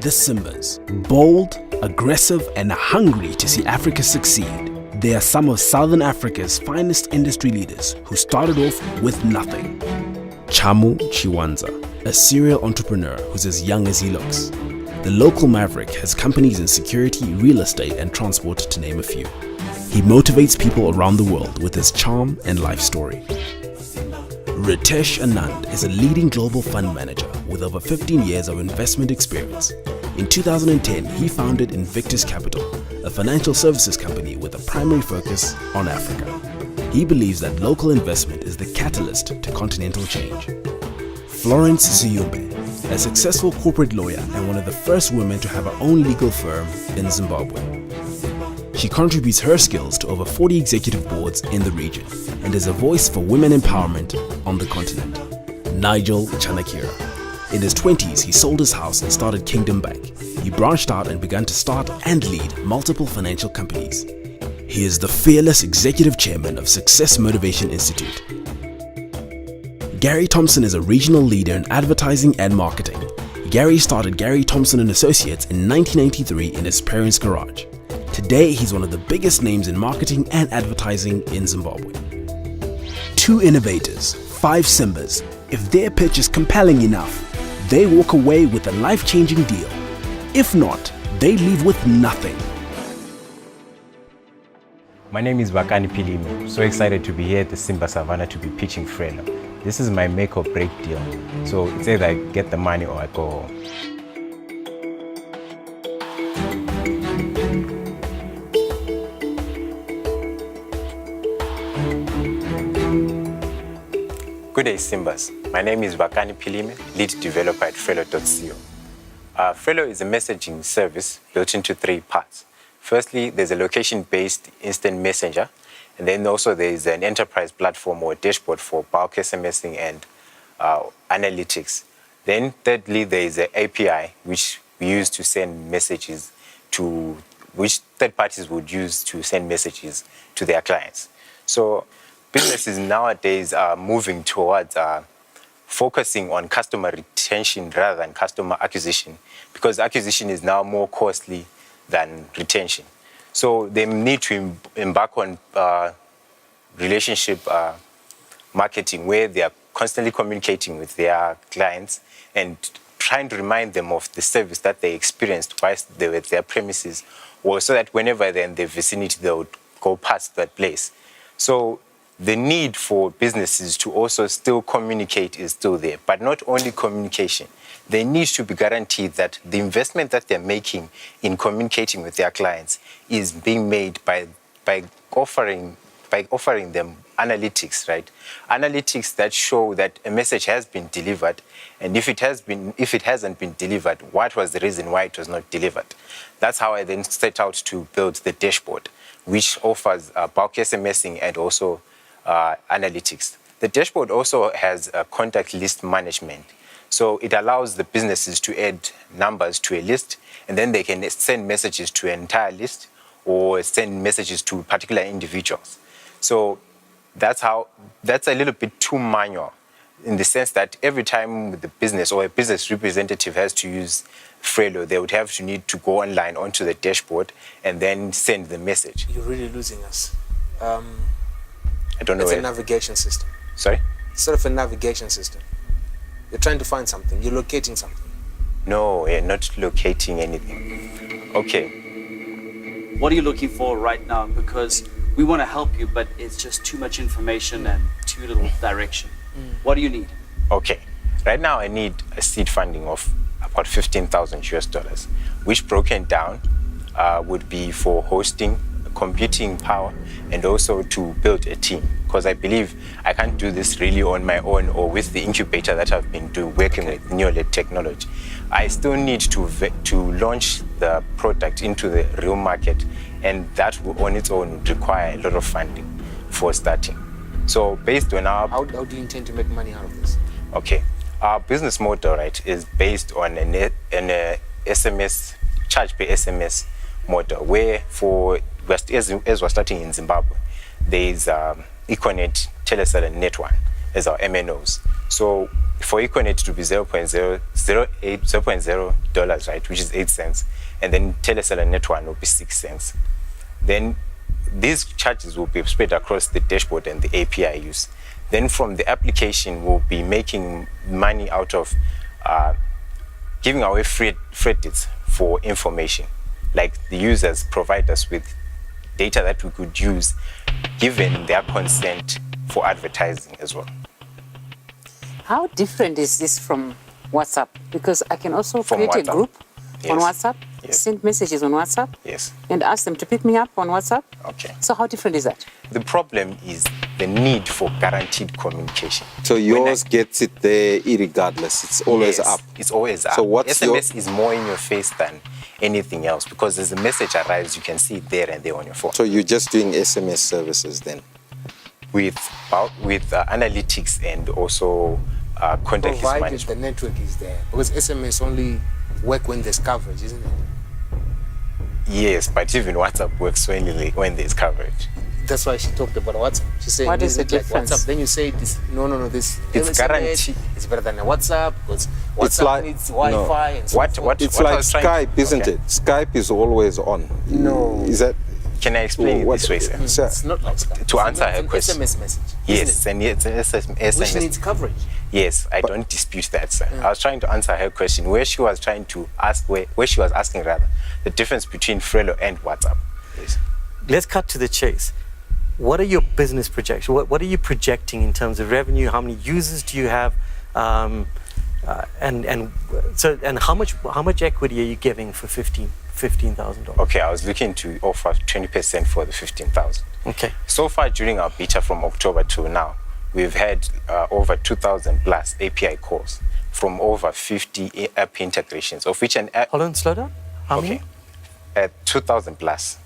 the Simbas. Bold, aggressive, and hungry to see Africa succeed. They are some of Southern Africa's finest industry leaders who started off with nothing. Chamu Chiwanza, a serial entrepreneur who's as young as he looks. The local maverick has companies in security, real estate, and transport, to name a few. He motivates people around the world with his charm and life story. Ritesh Anand is a leading global fund manager with over 15 years of investment experience. In 2010, he founded Invictus Capital, a financial services company with a primary focus on Africa. He believes that local investment is the catalyst to continental change. Florence Ziyumbe, a successful corporate lawyer and one of the first women to have her own legal firm in Zimbabwe. She contributes her skills to over 40 executive boards in the region and is a voice for women empowerment on the continent. Nigel Chanakira. In his 20s, he sold his house and started Kingdom Bank. He branched out and began to start and lead multiple financial companies. He is the fearless executive chairman of Success Motivation Institute. Gary Thompson is a regional leader in advertising and marketing. Gary started Gary Thompson & Associates in 1993 in his parents' garage. Today, he's one of the biggest names in marketing and advertising in Zimbabwe. Two innovators, 5 Simbas. If their pitch is compelling enough, they walk away with a life-changing deal. If not, they leave with nothing. My name is Vakani Pilime. So excited to be here at the Simba Savannah to be pitching Frelo. This is my make or break deal. So it's either I get the money or I go home. Good day, Simbas. My name is Vakani Pilime, lead developer at Frelo.co. Frelo is a messaging service built into 3 parts. Firstly, there's a location-based instant messenger, and then also there is an enterprise platform or dashboard for bulk SMSing and analytics. Then thirdly, there is an API which we use to send messages to, which third parties would use to send messages to their clients. So businesses nowadays are moving towards focusing on customer retention rather than customer acquisition, because acquisition is now more costly than retention. So they need to embark on relationship marketing, where they are constantly communicating with their clients and trying to remind them of the service that they experienced whilst they were at their premises, or so that whenever they're in their vicinity, they would go past that place. So the need for businesses to also still communicate is still there, but not only communication. They need to be guaranteed that the investment that they're making in communicating with their clients is being made by offering them analytics, right? Analytics that show that a message has been delivered, and if it hasn't been delivered, what was the reason why it was not delivered? That's how I then set out to build the dashboard, which offers bulk SMSing and also analytics. The dashboard also has a contact list management. So it allows the businesses to add numbers to a list, and then they can send messages to an entire list or send messages to particular individuals. So that's a little bit too manual, in the sense that every time the business or a business representative has to use Frelo, they would have to need to go online onto the dashboard and then send the message. You're really losing us. I don't know. It's a navigation system. Sorry? It's sort of a navigation system. You're trying to find something. You're locating something. No, we're not locating anything. Okay. What are you looking for right now? Because we want to help you, but it's just too much information and too little direction. What do you need? Okay. Right now, I need a seed funding of about $15,000, which broken down would be for hosting, computing power, and also to build a team. Because I believe I can't do this really on my own or with the incubator that I've been working with Neoled Technology. I still need to launch the product into the real market, and that will on its own require a lot of funding for starting. So based on our... How do you intend to make money out of this? Okay. Our business model, right, is based on an SMS, charge per SMS model, where as we're starting in Zimbabwe, there is Econet, Telecel, and Net1 as our MNOs. So for Econet to be $0.0, right, which is 8 cents, and then Telecel and Net One will be 6 cents. Then these charges will be spread across the dashboard and the API use. Then from the application, we'll be making money out of giving away free credits for information. Like the users provide us with data that we could use given their consent for advertising as well. How different is this from WhatsApp? Because I can also From create WhatsApp? a group on Yes. WhatsApp, Yes. send messages on WhatsApp, Yes. and ask them to pick me up on WhatsApp. Okay. So how different is that? The problem is the need for guaranteed communication. So yours gets it there irregardless. It's always Yes, up. It's always up. So what's SMS is more in your face than anything else because as the message arrives, you can see it there and there on your phone. So you're just doing SMS services then? With analytics and also contact list Provided management. the network is there. Because SMS only work when there's coverage, isn't it? Yes, but even WhatsApp works when there's coverage. That's why she talked about WhatsApp. She said, What is the it like difference? WhatsApp? Then you say this. No. This It's SMS guaranteed. It's better than a WhatsApp because WhatsApp It's like- needs Wi-Fi and so forth. It's what I like was trying Skype, isn't okay. it? Skype is always on. No. Is that? Can I explain it What- this way, sir? Sir, It's not like Skype. To It's answer her an question. SMS message. Yes, isn't and it's an it? Which SMS. needs coverage. Yes, I don't dispute that, sir. I was trying to answer her question where she was trying to ask, where she was asking rather, the difference between Frelo and WhatsApp. Yes. Let's cut to the chase. What are your business projections? What are you projecting in terms of revenue? How many users do you have? And how much equity are you giving for $15,000? Okay, I was looking to offer 20% for the 15,000. Okay. So far during our beta from October to now, we've had over 2,000 plus API calls from over 50 app integrations, of which an app... Hold on, slow down. How many? Okay. 2,000 plus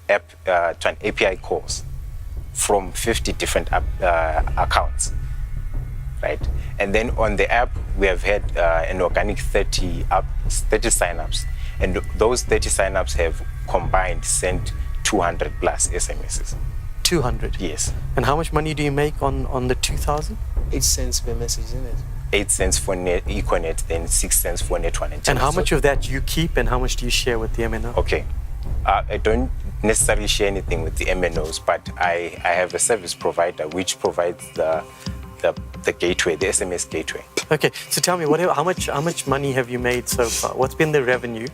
API calls from 50 different accounts, right? And then on the app, we have had an organic 30 signups, and those 30 signups have combined sent 200 plus SMSs. 200. Yes. And how much money do you make on the 2,000? 8 cents per message, isn't it? 8 cents for Econet, then 6 cents for Net One. And how much of that do you keep and how much do you share with the MNO? Okay. I don't necessarily share anything with the MNOs, but I have a service provider which provides the gateway, the SMS gateway. Okay, so tell me, how much money have you made so far? What's been the revenue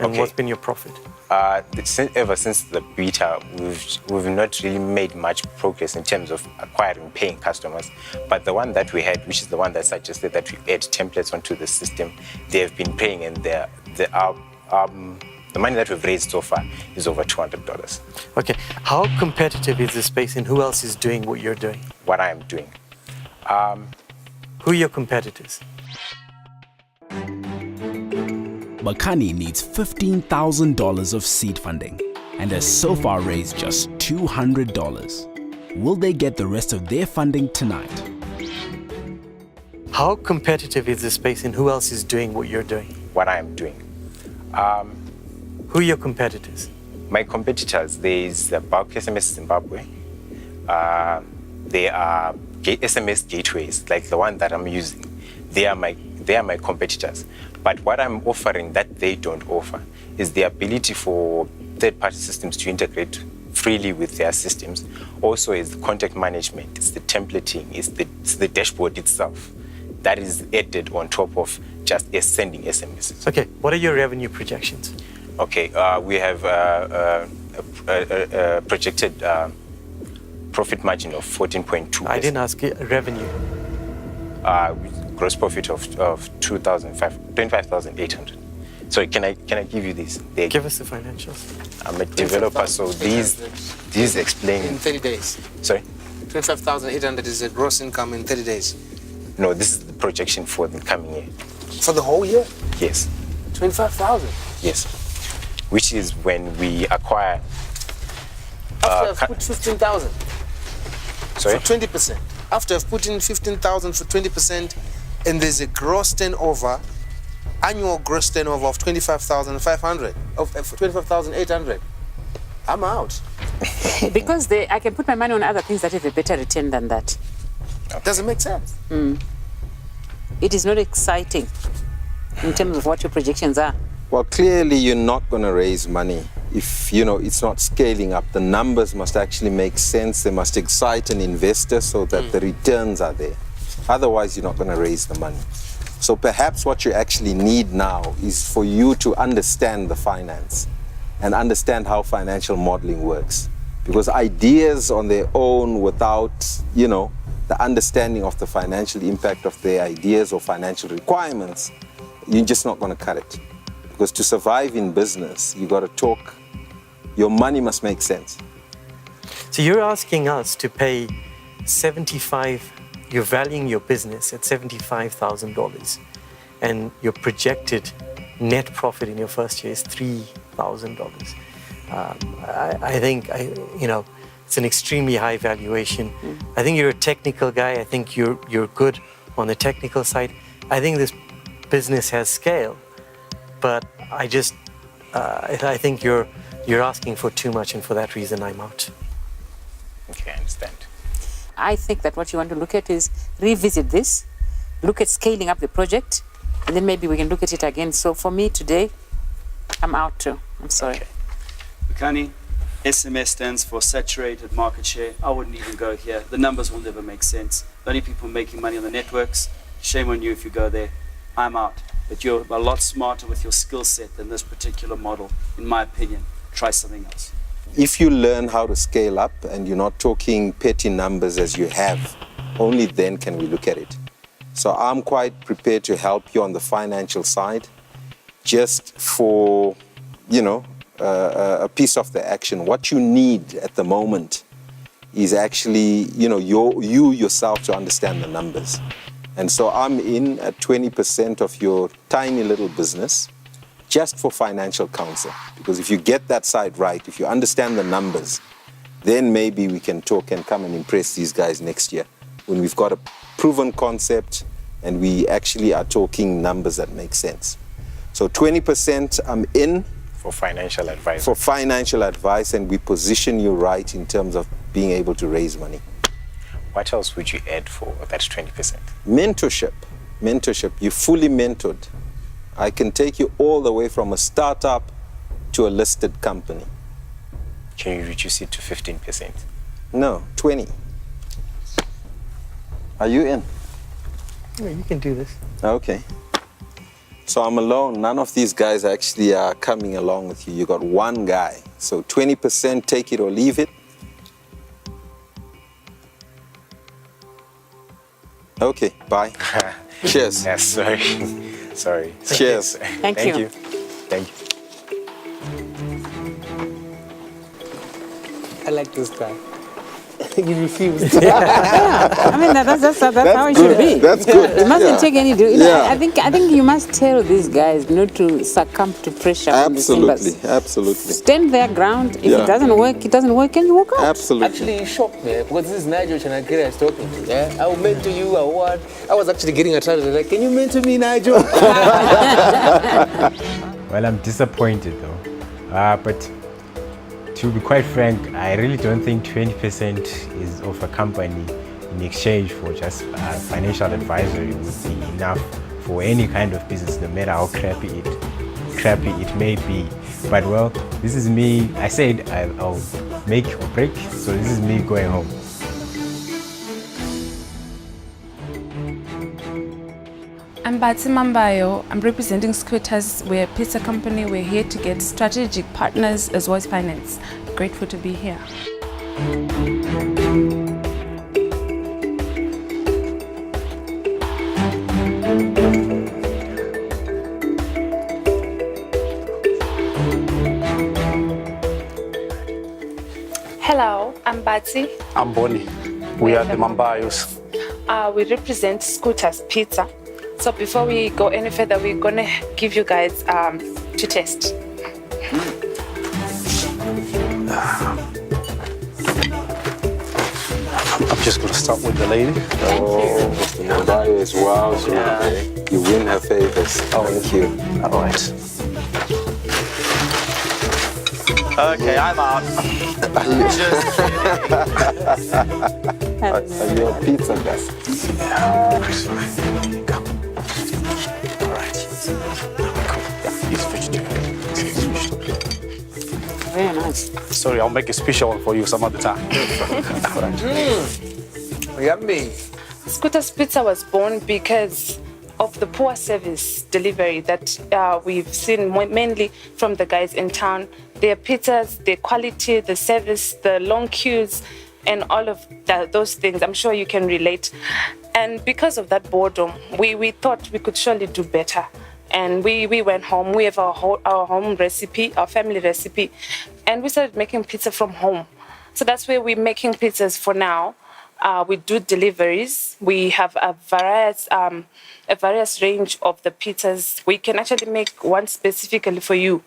and Okay. what's been your profit? Ever since the beta, we've not really made much progress in terms of acquiring paying customers. But the one that we had, which is the one that suggested that we add templates onto the system, they have been paying, and the money that we've raised so far is over $200. Okay, how competitive is this space and who else is doing what you're doing? What I am doing. Who are your competitors? Bakani needs $15,000 of seed funding and has so far raised just $200. Will they get the rest of their funding tonight? How competitive is this space and who else is doing what you're doing? What I am doing. Who are your competitors? My competitors, there is Bulk SMS Zimbabwe. They are SMS gateways, like the one that I'm using. They are my competitors. But what I'm offering that they don't offer is the ability for third-party systems to integrate freely with their systems. Also is the contact management, it's the templating, it's the dashboard itself that is added on top of just sending SMSs. Okay, what are your revenue projections? Okay, we have a projected profit margin of 14.2%. I didn't ask you, revenue. Gross profit of 25,800. So can I give you this? Give us the financials. I'm a developer, so these explain. In 30 days. Sorry? 25,800 is a gross income in 30 days. No, this is the projection for the coming year. For the whole year? Yes. 25,000. Yes. Which is when we acquire. After I've put 15,000 Sorry? for 20%. After I've put in 15,000 for 20%, and there's a gross turnover, annual gross turnover of 25,500, of 25,800. I'm out. Because I can put my money on other things that have a better return than that. Doesn't make sense. it is not exciting in terms of what your projections are? Well, clearly you're not going to raise money if, it's not scaling up. The numbers must actually make sense. They must excite an investor so that the returns are there. Otherwise, you're not going to raise the money. So perhaps what you actually need now is for you to understand the finance and understand how financial modeling works. Because ideas on their own without, the understanding of the financial impact of their ideas or financial requirements, you're just not going to cut it. Because to survive in business, you got to talk, your money must make sense. So you're asking us to pay you're valuing your business at $75,000 and your projected net profit in your first year is $3,000. I think, it's an extremely high valuation. I think you're a technical guy. I think you're good on the technical side. I think this business has scale, but I think you're asking for too much, and for that reason, I'm out. Okay, I understand. I think that what you want to look at is revisit this, look at scaling up the project, and then maybe we can look at it again. So for me today, I'm out too. I'm sorry. Okay. Bukani, SMS stands for saturated market share. I wouldn't even go here. The numbers will never make sense. The only people making money on the networks, shame on you if you go there. I'm out. But you're a lot smarter with your skill set than this particular model, in my opinion. Try something else. If you learn how to scale up and you're not talking petty numbers as you have, only then can we look at it. So I'm quite prepared to help you on the financial side, just for, a piece of the action. What you need at the moment is actually, you yourself to understand the numbers. And so I'm in at 20% of your tiny little business, just for financial counsel. Because if you get that side right, if you understand the numbers, then maybe we can talk and come and impress these guys next year when we've got a proven concept and we actually are talking numbers that make sense. So 20% I'm in. For financial advice. For financial advice, and we position you right in terms of being able to raise money. What else would you add for that 20%? Mentorship. You're fully mentored. I can take you all the way from a startup to a listed company. Can you reduce it to 15%? No, 20. Are you in? Yeah, you can do this. Okay. So I'm alone. None of these guys actually are coming along with you. You got one guy. So 20%, take it or leave it. Okay, bye. Cheers. Yes, sorry. Cheers. Thank you. Thank you. I like this guy. He refused. I mean, that's how it should be. That's good. You mustn't take any. Yeah. I think you must tell these guys not to succumb to pressure. Absolutely, From the absolutely. Stand their ground. If Yeah. it doesn't work, and you walk out. Absolutely. Actually, you shocked me because this is Nigel Chanakira I was talking to. Yeah? I will mentor you a word. I was actually getting a challenge. Like, can you mentor me, Nigel? Well, I'm disappointed though. But to be quite frank, I really don't think 20% is of a company in exchange for just financial advisory would be enough for any kind of business, no matter how crappy it may be. But well, this is me. I said I'll make or break, so this is me going home. I'm Batsi Mambayo. I'm representing Scooters. We're a pizza company. We're here to get strategic partners as well as finance. Grateful to be here. Hello, I'm Batsi. I'm Bonnie. We are the Mambayos. We represent Scooters Pizza. So before we go any further, we're gonna give you guys to test. I'm just gonna start with the lady. Oh, Mr. Mambayo is wow. So you win her favors. Oh, thank you. All right. Okay, I'm out. Are you a pizza guy? Yeah, Chris, come. He's vegetarian. Very nice. Sorry, I'll make a special one for you some other time. Yummy. Scooter's Pizza was born because of the poor service delivery that we've seen mainly from the guys in town. Their pizzas, their quality, the service, the long queues, and all of those things. I'm sure you can relate. And because of that boredom, we thought we could surely do better. And we went home. We have our home recipe, our family recipe, and we started making pizza from home. So that's where we're making pizzas for now. We do deliveries. We have a various range of the pizzas. We can actually make one specifically for you,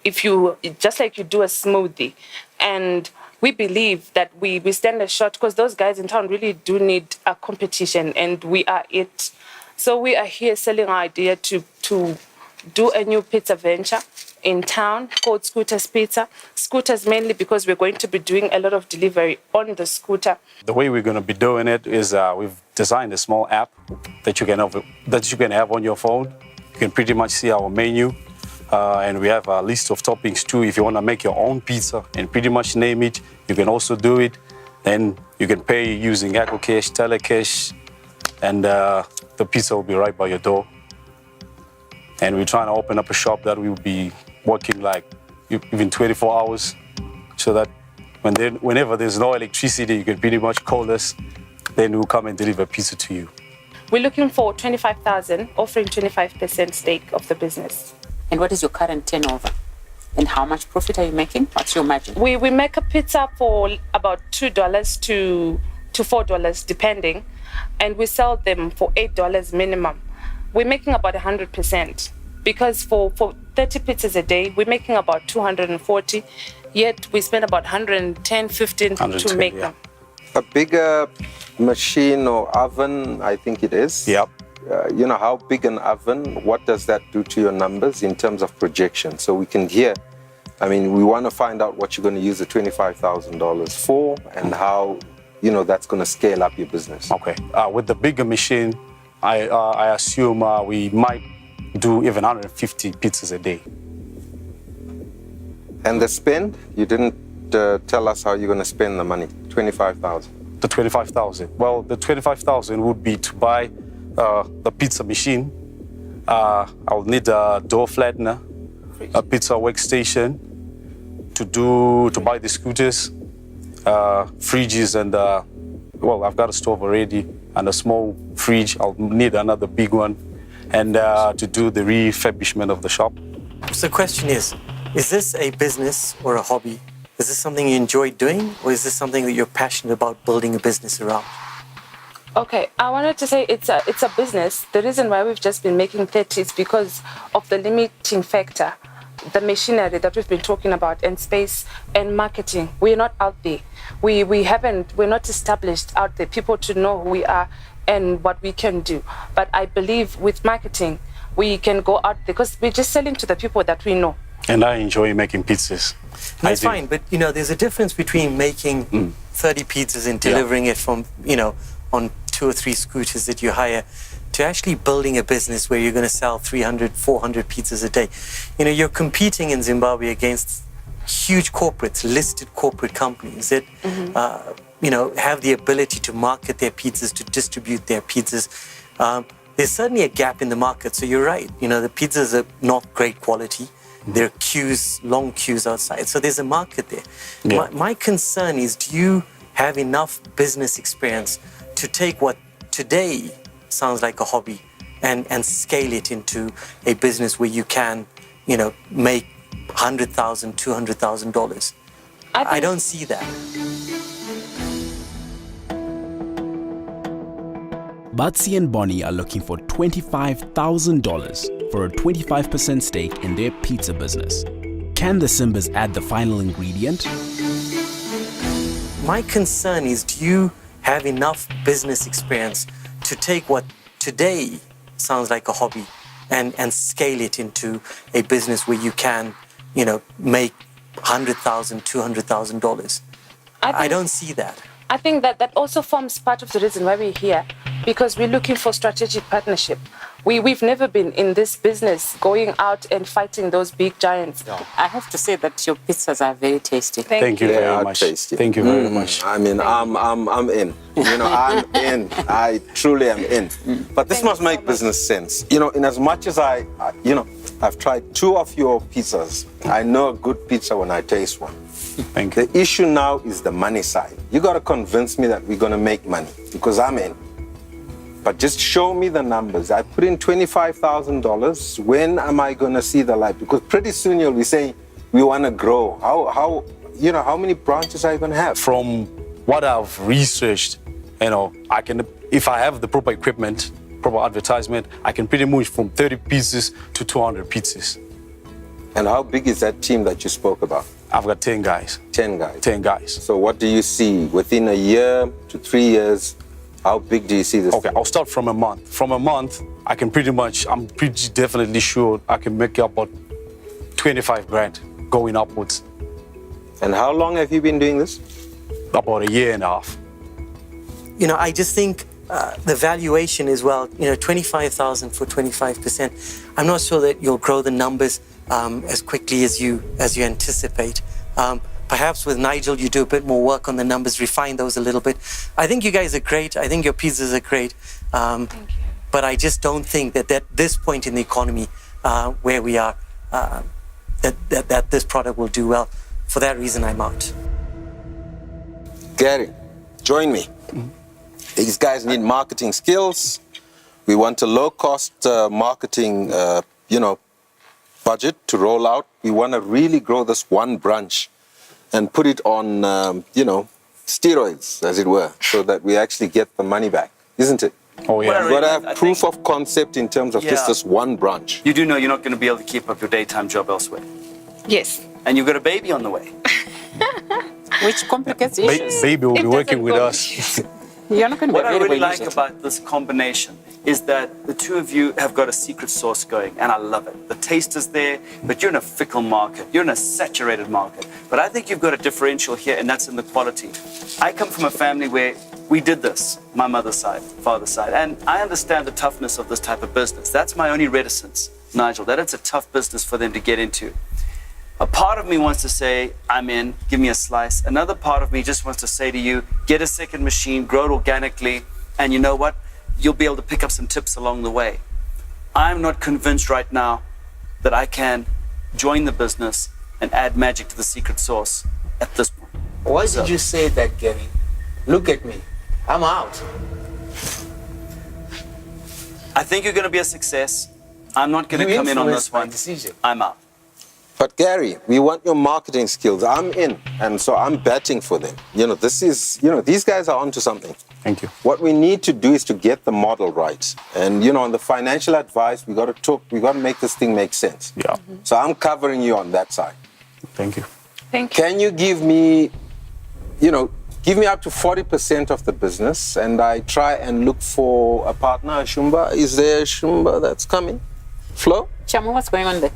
if you just like you do a smoothie. And we believe that we stand a shot because those guys in town really do need a competition, and we are it. So we are here selling our idea to do a new pizza venture in town called Scooter's Pizza. Scooters mainly because we're going to be doing a lot of delivery on the scooter. The way we're going to be doing it is we've designed a small app that you can have on your phone. You can pretty much see our menu. And we have a list of toppings too. If you want to make your own pizza and pretty much name it, you can also do it. Then you can pay using EcoCash, Telecash, and the pizza will be right by your door. And we're trying to open up a shop that will be working like even 24 hours, so that whenever there's no electricity, you can pretty much call us, then we'll come and deliver pizza to you. We're looking for 25,000, offering 25% stake of the business. And what is your current turnover? And how much profit are you making? What's your margin? We make a pizza for about $2 to $4, depending. And we sell them for $8 minimum. We're making about 100%. Because for 30 pizzas a day, we're making about 240. Yet we spend about 110, 15 to make them. A bigger machine or oven, I think it is. Yep. You know, how big an oven, what does that do to your numbers in terms of projection? So we can hear, I mean, we want to find out what you're going to use the $25,000 for and how, you know, that's going to scale up your business. Okay. With the bigger machine, I assume we might do even 150 pizzas a day. And the spend, you didn't tell us how you're going to spend the money, $25,000. The $25,000. Well, the $25,000 would be to buy the pizza machine. I'll need a door flattener, a pizza workstation, to buy the scooters, fridges, and well, I've got a stove already and a small fridge. I'll need another big one, and to do the refurbishment of the shop. So the question is this a business or a hobby? Is this something you enjoy doing, or is this something that you're passionate about building a business around? Okay, I wanted to say it's a business. The reason why we've just been making 30 is because of the limiting factor, the machinery that we've been talking about, and space and marketing. We're not out there. We're not established out there, people to know who we are and what we can do. But I believe with marketing, we can go out there because we're just selling to the people that we know. And I enjoy making pizzas. That's fine, but you know, there's a difference between making 30 pizzas and delivering it from, you know, on 2 or 3 scooters that you hire, to actually building a business where you're going to sell 300, 400 pizzas a day. You know, you're competing in Zimbabwe against huge corporates, listed corporate companies that, you know, have the ability to market their pizzas, to distribute their pizzas. There's certainly a gap in the market, so you're right. You know, the pizzas are not great quality. There are queues, long queues outside. So there's a market there. Yeah. My concern is, do you have enough business experience to take what today sounds like a hobby and scale it into a business where you can, you know, make $100,000, $200,000? I don't see that. Batsy and Bonnie are looking for $25,000 for a 25% stake in their pizza business. Can the Simbas add the final ingredient? My concern is, do you have enough business experience to take what today sounds like a hobby and scale it into a business where you can, you know, make $100,000, $200,000? I don't see that. I think that also forms part of the reason why we're here, because we're looking for strategic partnership. We've never been in this business going out and fighting those big giants. No. I have to say that your pizzas are very tasty. Thank you very much. Tasty. Thank you very much. I mean, I'm in. I'm in. I truly am in. But this must make business sense. In as much as I've tried 2 of your pizzas. I know a good pizza when I taste one. Thank you. The issue now is the money side. You got to convince me that we're going to make money because I'm in. But just show me the numbers. I put in $25,000. When am I going to see the light? Because pretty soon you'll be saying, we want to grow. How many branches are you going to have? From what I've researched, if I have the proper equipment, proper advertisement, I can pretty much from 30 pieces to 200 pizzas. And how big is that team that you spoke about? I've got 10 guys. 10 guys? 10 guys. So what do you see within a year to 3 years? How big do you see this? Okay, I'll start from a month. From a month, I'm pretty definitely sure I can make about 25 grand going upwards. And how long have you been doing this? About a year and a half. I just think the valuation as well, 25,000 for 25%. I'm not sure that you'll grow the numbers as quickly as you anticipate. Perhaps with Nigel, you do a bit more work on the numbers, refine those a little bit. I think you guys are great. I think your pizzas are great. Thank you. But I just don't think that at this point in the economy where we are, that this product will do well. For that reason, I'm out. Gary, join me. These guys need marketing skills. We want a low-cost marketing, budget to roll out. We want to really grow this one branch and put it on, steroids, as it were, so that we actually get the money back, isn't it? Oh, yeah. We've got to have proof of concept in terms of just this one branch. You do know you're not going to be able to keep up your daytime job elsewhere. Yes. And you've got a baby on the way. Which complicates issues. Baby will be working with us. You're not going to be What I available really like usually. about this combination is that the two of you have got a secret sauce going, and I love it. The taste is there, but you're in a fickle market. You're in a saturated market. But I think you've got a differential here, and that's in the quality. I come from a family where we did this, my mother's side, father's side, and I understand the toughness of this type of business. That's my only reticence, Nigel, that it's a tough business for them to get into. A part of me wants to say, I'm in, give me a slice. Another part of me just wants to say to you, get a second machine, grow it organically, and you know what? You'll be able to pick up some tips along the way. I'm not convinced right now that I can join the business and add magic to the secret sauce at this point. Why did you say that, Gary? Look at me. I'm out. I think you're going to be a success. I'm not going to come in on this one. Decision. I'm out. But Gary, we want your marketing skills. I'm in, and so I'm betting for them. These guys are onto something. Thank you. What we need to do is to get the model right. And, on the financial advice, we got to talk, we got to make this thing make sense. Yeah. So I'm covering you on that side. Thank you. Thank you. Can you give me, give me up to 40% of the business, and I try and look for a partner, a Shumba? Is there a Shumba that's coming? Flo? Chamu, what's going on there?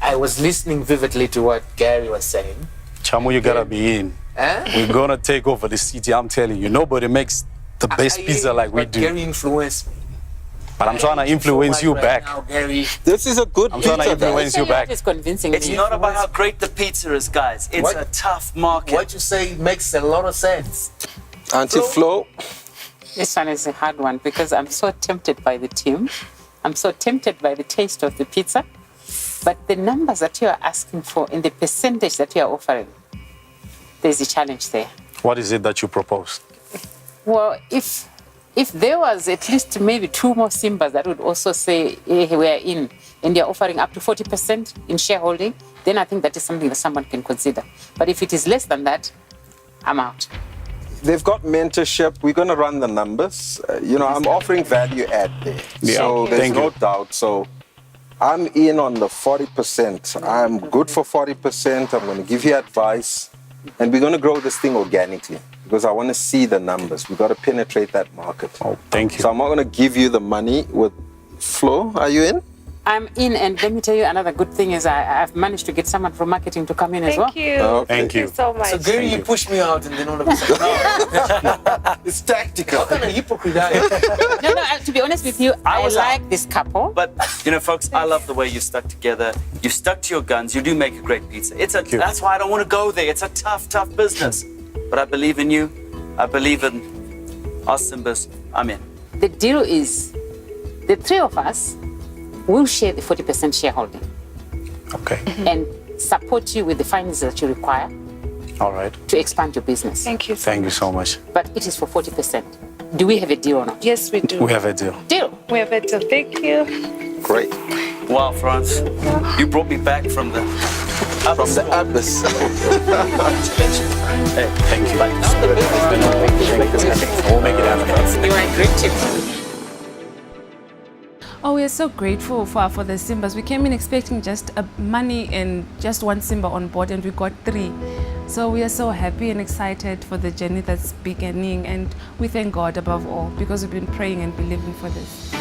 I was listening vividly to what Gary was saying. Chamu, you gotta be in. Huh? We're gonna take over the city, I'm telling you. Nobody makes the best pizza like we do. Gary influenced me. But I'm trying to influence you back. Now, Gary. This is a good I'm trying to pizza, guys. influence you back. It's convincing It's me. not about how great the pizza is, guys. It's What? a tough market. What you say makes a lot of sense. Auntie Flo? This one is a hard one because I'm so tempted by the team. I'm so tempted by the taste of the pizza. But the numbers that you are asking for and the percentage that you are offering, there's a challenge there. What is it that you propose? Well, if there was at least maybe 2 more Simbas that would also say, hey, we are in, and they're offering up to 40% in shareholding, then I think that is something that someone can consider. But if it is less than that, I'm out. They've got mentorship. We're going to run the numbers. I'm offering value add there. Yeah. So there's Thank no you. doubt. So I'm in on the 40%. I'm good for 40%. I'm going to give you advice. And we're going to grow this thing organically because I want to see the numbers. We've got to penetrate that market. Oh, thank you. So I'm not going to give you the money with Flo. Are you in? I'm in, and let me tell you another good thing is I've managed to get someone from marketing to come in as well. Thank you. Okay. Thank you. so much. So Gary, you pushed me out and then all of a sudden, it's tactical. What kind of hypocrite are you? No, to be honest with you, I was like this couple. But, you know, folks, I love the way you stuck together. You stuck to your guns. You do make a great pizza. That's why I don't want to go there. It's a tough, tough business. But I believe in you. I believe in our Simbas. I'm in. The deal is the three of us will share the 40% shareholding Okay. and support you with the finances that you require All right. to expand your business. Thank you. Thank you so much. But it is for 40%. Do we have a deal or not? Yes, we do. We have a deal. Deal. We have it. So thank you. Great. Wow, France. You brought me back from the Abyss. Hey, Thank you. We'll make it happen. You are a great team. Oh, we are so grateful for the Simbas. We came in expecting just money and just one Simba on board, and we got 3. So we are so happy and excited for the journey that's beginning, and we thank God above all because we've been praying and believing for this.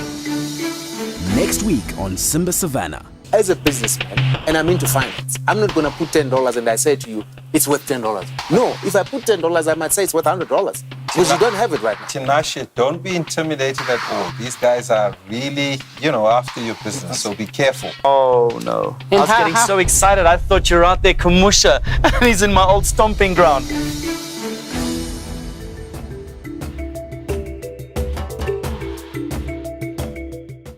Next week on Simba Savannah. As a businessman, and I'm into finance, I'm not going to put $10 and I say to you, it's worth $10. No, if I put $10, I might say it's worth $100 because you don't have it right now. Tinashe, don't be intimidated at all. These guys are really, after your business, so be careful. Oh, no. I was getting so excited. I thought you were out there, Kamusha, and he's in my old stomping ground.